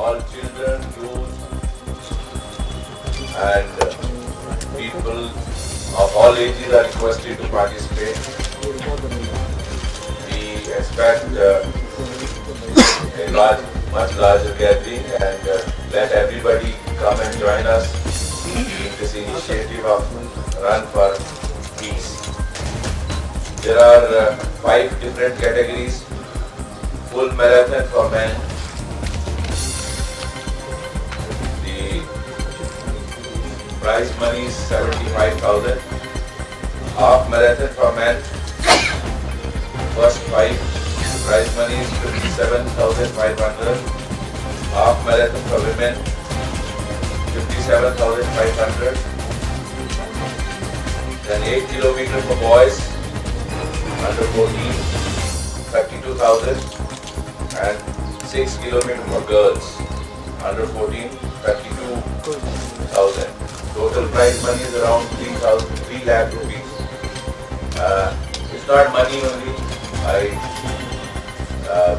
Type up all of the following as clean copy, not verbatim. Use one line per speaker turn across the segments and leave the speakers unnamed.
all children, youth, and people of all ages are requested to participate. We expect much larger gathering, and let everybody come and join us in this initiative of Run for Peace. There are 5 different categories. Full marathon for men. The prize money is 75,000. Half marathon for men. First 5. Prize money is 57,500. Half marathon for women. 57,500. Then 8 kilometers for boys under 14, 32,000, and 6 kilometers for girls under 14, 32,000. Total prize money is around 3 lakh rupees. It's not money only. I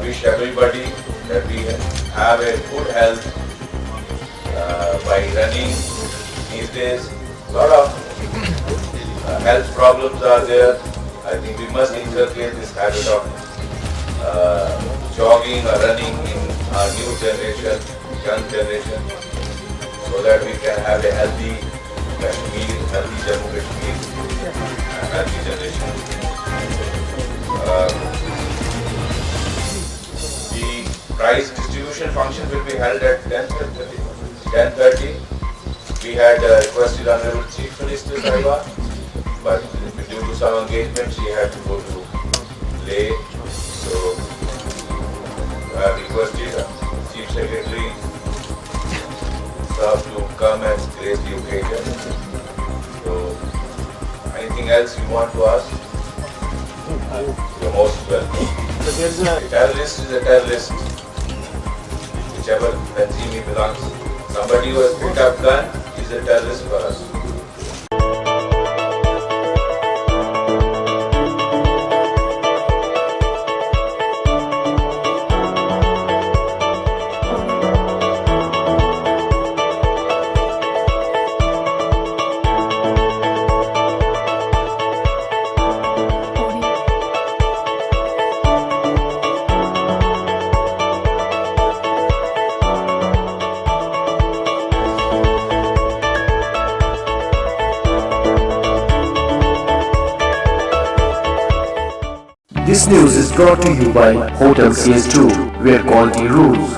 wish everybody that we have a good health by running. These days, a lot of health problems are there. I think we must inculcate this habit of jogging or running in our new generation, young generation, so that we can have a healthy Kashmir, healthy Jammu Kashmir, and healthy generation. The prize distribution function will be held at 10:30. We had requested Honorable Chief Minister Sahiba, but due to some engagement, she had to go to Leh. So I have requested Chief Secretary Sahab to come and grace the occasion. So anything else you want to ask? You're most welcome. A terrorist is a terrorist, whichever country he belongs. Somebody who has picked up gun is a terrorist for us.
This news is brought to you by Hotel CS2, where quality rules.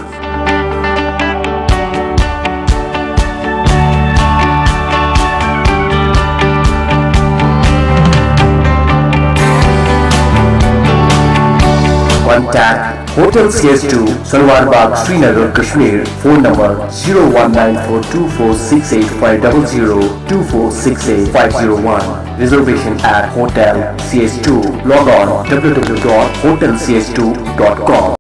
Contact Hotel CS2, Salwar Bagh, Srinagar, Kashmir. Phone number 0194246850 2468-501. Reservation at Hotel CS2. Log on www.hotelcs2.com.